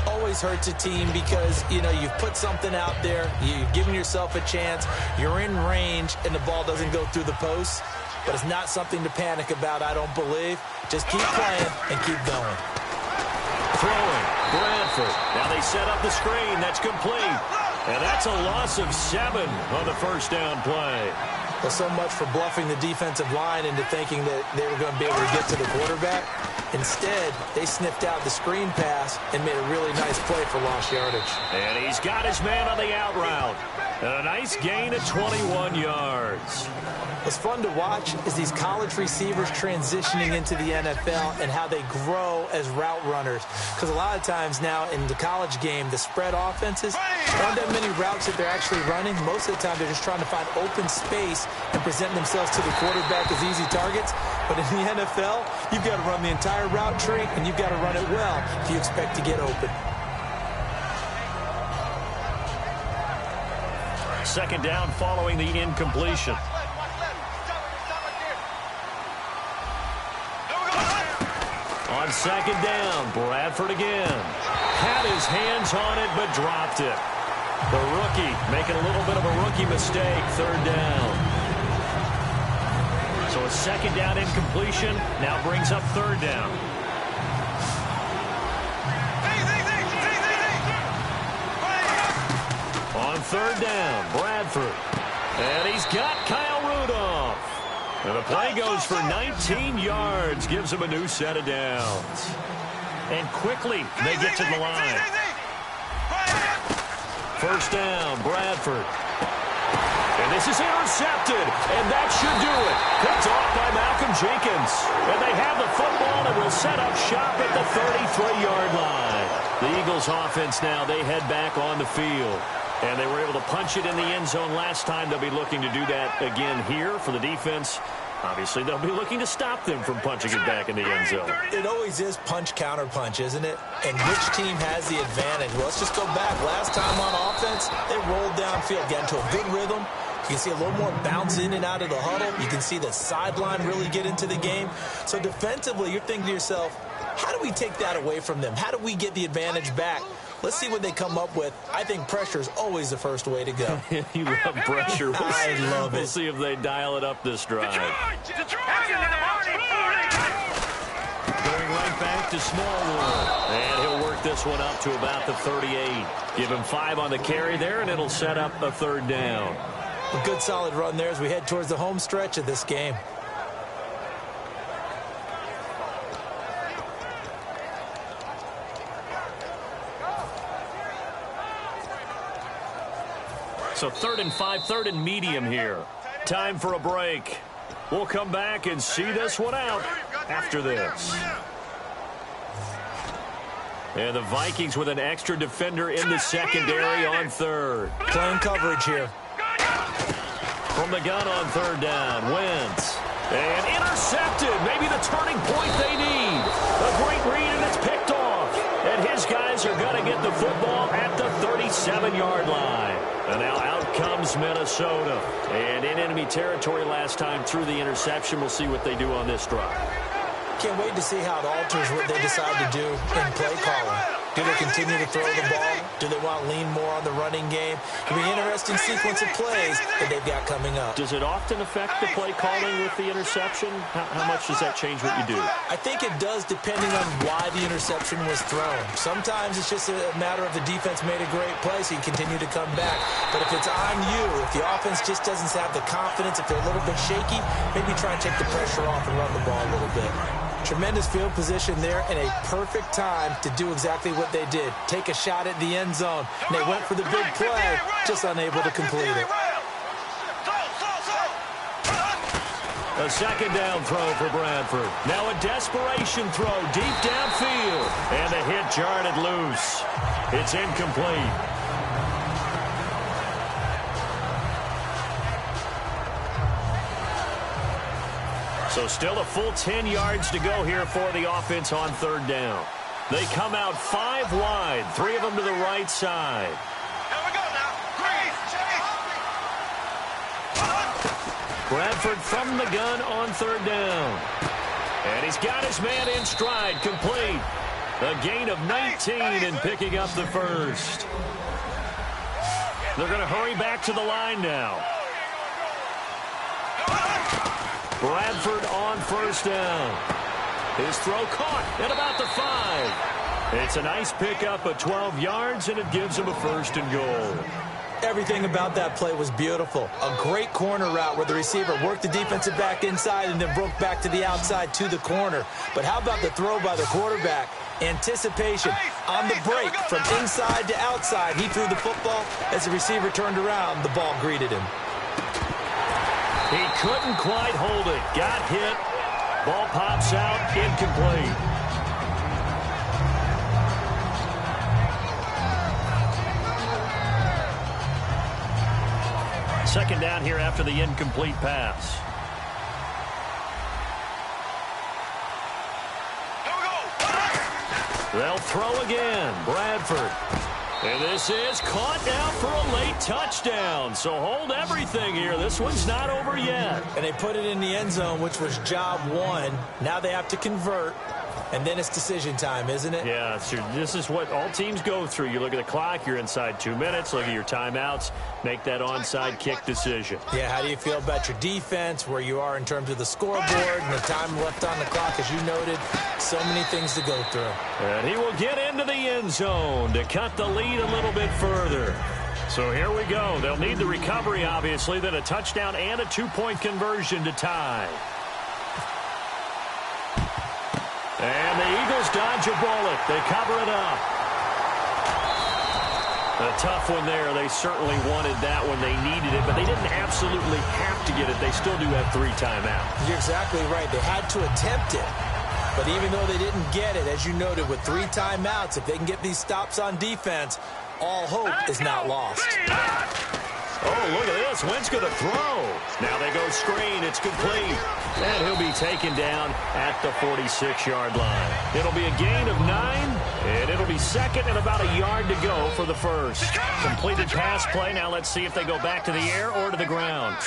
S3: Always hurts a team because, you know, you've put something out there, you've given yourself a chance, you're in range, and the ball doesn't go through the post. But it's not something to panic about, I don't believe. Just keep playing and keep going.
S2: Throwing, Bradford. Now they set up the screen. That's complete. And that's a loss of 7 on the 1st down play.
S3: Well, so much for bluffing the defensive line into thinking that they were going to be able to get to the quarterback. Instead, they sniffed out the screen pass and made a really nice play for lost yardage.
S2: And he's got his man on the out route. And a nice gain of 21 yards.
S3: What's fun to watch is these college receivers transitioning into the NFL and how they grow as route runners. Because a lot of times now in the college game, the spread offenses don't have many routes that they're actually running. Most of the time, they're just trying to find open space and present themselves to the quarterback as easy targets. But in the NFL, you've got to run the entire route tree, and you've got to run it well if you expect to get open.
S2: 2nd down following the incompletion. On 2nd down, Bradford again. Had his hands on it, but dropped it. The rookie making a little bit of a rookie mistake, 3rd down. So a 2nd down incompletion now brings up 3rd down. On 3rd down, Bradford. And he's got Kyle Rudolph. And the play goes for 19 yards, gives him a new set of downs. And quickly, they get to the line. 1st down, Bradford. And this is intercepted, and that should do it. Picked off by Malcolm Jenkins. And they have the football and will set The Eagles offense now, they head back on the field. And they were able to punch it in the end zone last time. They'll be looking to do that again here for the defense. Obviously, they'll be looking to stop them from punching it back in the end zone.
S3: It always is punch-counter-punch, isn't it? And which team has the advantage? Well, let's just go back. Last time on offense, they rolled downfield, got into a good rhythm. You can see a little more bounce in and out of the huddle. You can see the sideline really get into the game. So defensively, you're thinking to yourself, how do we take that away from them? How do we get the advantage back? Let's see what they come up with. I think pressure is always the first way to go.
S2: You love pressure.
S3: I love it.
S2: We'll see if they dial it up this drive.
S4: Detroit!
S2: Going right back to Smallwood. And he'll work this one up to about the 38. Give him 5 on the carry there, and it'll set up a 3rd down.
S3: A good solid run there as we head towards the home stretch of this game.
S2: So 3rd and 5, 3rd and medium here. Time for a break. We'll come back and see this one out after this. And the Vikings with an extra defender in the secondary on 3rd.
S3: Playing coverage here.
S2: From the gun on 3rd down, Wentz. And intercepted. Maybe the turning point they need. A great read, and it's picked off. And his guys are going to get the football at the 37-yard line. And now out comes Minnesota. And in enemy territory last time through the interception. We'll see what they do on this drive.
S3: Can't wait to see how it alters what they decide to do in play calling. Do they continue to throw the ball? Do they want to lean more on the running game? It'll be an interesting sequence of plays that they've got coming up.
S2: Does it often affect the play calling with the interception? How much does that change what you do?
S3: I think it does depending on why the interception was thrown. Sometimes it's just a matter of the defense made a great play, so you continue to come back. But if it's on you, if the offense just doesn't have the confidence, if they're a little bit shaky, maybe try and take the pressure off and run the ball a little bit. Tremendous field position there and a perfect time to do exactly what they did. Take a shot at the end zone. And they went for the big play, just unable to complete it.
S2: A 2nd down throw for Bradford. Now a desperation throw deep downfield. And the hit jarred it loose. It's incomplete. So still a full 10 yards to go here for the offense on 3rd down. They come out 5 wide, 3 of them to the right side.
S4: Here we go now.
S2: Bradford from the gun on 3rd down. And he's got his man in stride, complete. A gain of 19 and picking up the first. They're going to hurry back to the line now. Bradford on 1st down. His throw caught at about the 5. It's a nice pickup of 12 yards, and it gives him a 1st and goal.
S3: Everything about that play was beautiful. A great corner route where the receiver worked the defensive back inside and then broke back to the outside to the corner. But how about the throw by the quarterback? Anticipation on the break from inside to outside. He threw the football. As the receiver turned around, the ball greeted him.
S2: He couldn't quite hold it. Got hit. Ball pops out. Incomplete. Second down here after the incomplete pass. They'll throw again. Bradford. And this is caught now for a late touchdown. So hold everything here. This one's not over yet.
S3: And they put it in the end zone, which was job 1. Now they have to convert. And then it's decision time, isn't it?
S2: Yeah, this is what all teams go through. You look at the clock, you're inside 2 minutes, look at your timeouts, make that onside kick decision.
S3: Yeah, how do you feel about your defense, where you are in terms of the scoreboard and the time left on the clock, as you noted? So many things to go through.
S2: And he will get into the end zone to cut the lead a little bit further. So here we go. They'll need the recovery, obviously, then a touchdown and a 2-point conversion to tie. And the Eagles dodge a bullet. They cover it up. A tough one there. They certainly wanted that when they needed it, but they didn't absolutely have to get it. They still do have 3 timeouts.
S3: You're exactly right. They had to attempt it. But even though they didn't get it, as you noted, with 3 timeouts, if they can get these stops on defense, all hope is not lost.
S2: Oh, look at this. Wentz going to throw. Now they go screen. It's complete. And he'll be taken down at the 46-yard line. It'll be a gain of 9, and it'll be second and about a yard to go for the first. Completed pass play. Now let's see if they go back to the air or to the ground.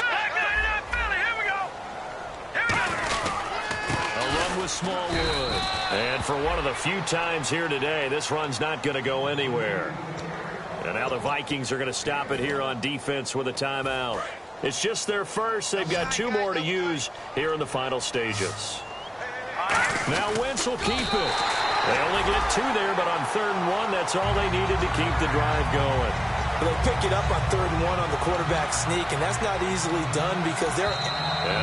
S2: Smallwood. And for one of the few times here today, this run's not going to go anywhere. And now the Vikings are going to stop it here on defense with a timeout. It's just their first. They've got 2 more to use here in the final stages. Now Wentz will keep it. They only get 2 there, but on 3rd and 1, that's all they needed to keep the drive going.
S3: They pick it up on 3rd and 1 on the quarterback sneak, and that's not easily done because they're...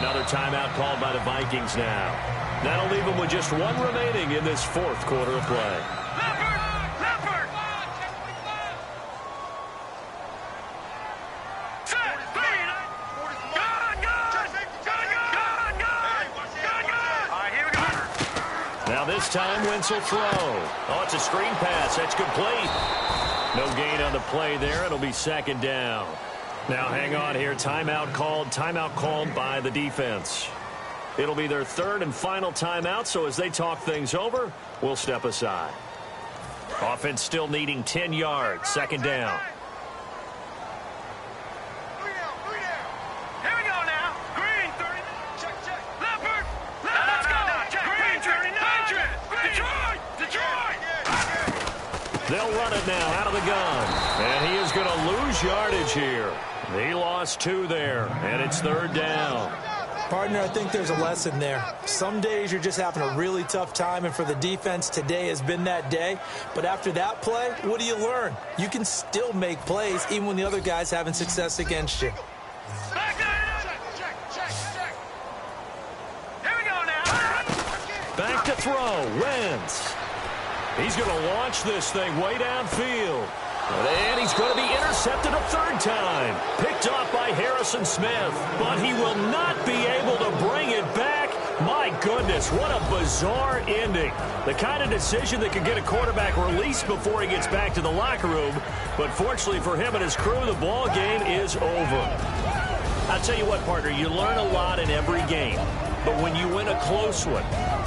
S2: Another timeout called by the Vikings now. That'll leave them with just 1 remaining in this 4th quarter of play.
S4: Leopard! Set! All right, here we go.
S2: Now this time, Wentz will throw. Oh, it's a screen pass. That's complete. No gain on the play there. It'll be 2nd down. Now hang on here. Timeout called by the defense. It'll be their 3rd and final timeout, so as they talk things over, we'll step aside. Offense still needing 10 yards. 2nd down.
S4: Here we go now. Green, 30. Check. Leopard. Let's go. Green, 39. Detroit.
S2: They'll run it now out of the gun. And he is going to lose yardage here. He lost 2 there, and it's 3rd down.
S3: Partner, I think there's a lesson there. Some days you're just having a really tough time, and for the defense, today has been that day. But after that play, what do you learn? You can still make plays even when the other guy's having success against you.
S4: Here we go now.
S2: Back to throw. Wentz. He's going to launch this thing way downfield. And he's going to be intercepted a 3rd time. Picked off by Harrison Smith. But he will not be able to bring it back. My goodness, what a bizarre ending. The kind of decision that could get a quarterback released before he gets back to the locker room. But fortunately for him and his crew, the ball game is over. I'll tell you what, partner, you learn a lot in every game. But when you win a close one,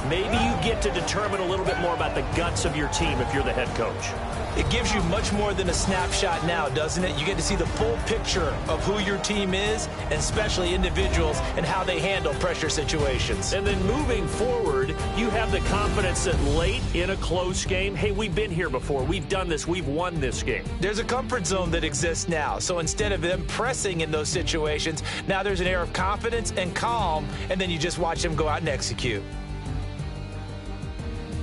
S2: maybe you get to determine a little bit more about the guts of your team if you're the head coach.
S3: It gives you much more than a snapshot now, doesn't it? You get to see the full picture of who your team is, and especially individuals and how they handle pressure situations.
S2: And then moving forward, you have the confidence that late in a close game, hey, we've been here before. We've done this. We've won this game.
S3: There's a comfort zone that exists now. So instead of them pressing in those situations, now there's an air of confidence and calm, and then you just watch them go out and execute.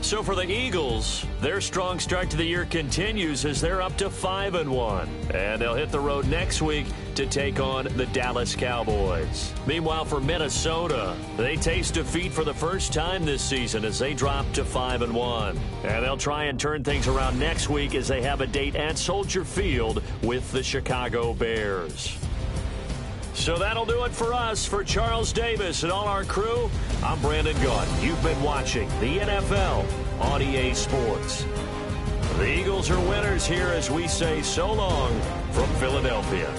S2: So for the Eagles, their strong start to the year continues as they're up to 5-1. And they'll hit the road next week to take on the Dallas Cowboys. Meanwhile, for Minnesota, they taste defeat for the first time this season as they drop to 5-1. And they'll try and turn things around next week as they have a date at Soldier Field with the Chicago Bears. So that'll do it for us. For Charles Davis and all our crew, I'm Brandon Gaudin. You've been watching the NFL on EA Sports. The Eagles are winners here as we say so long from Philadelphia.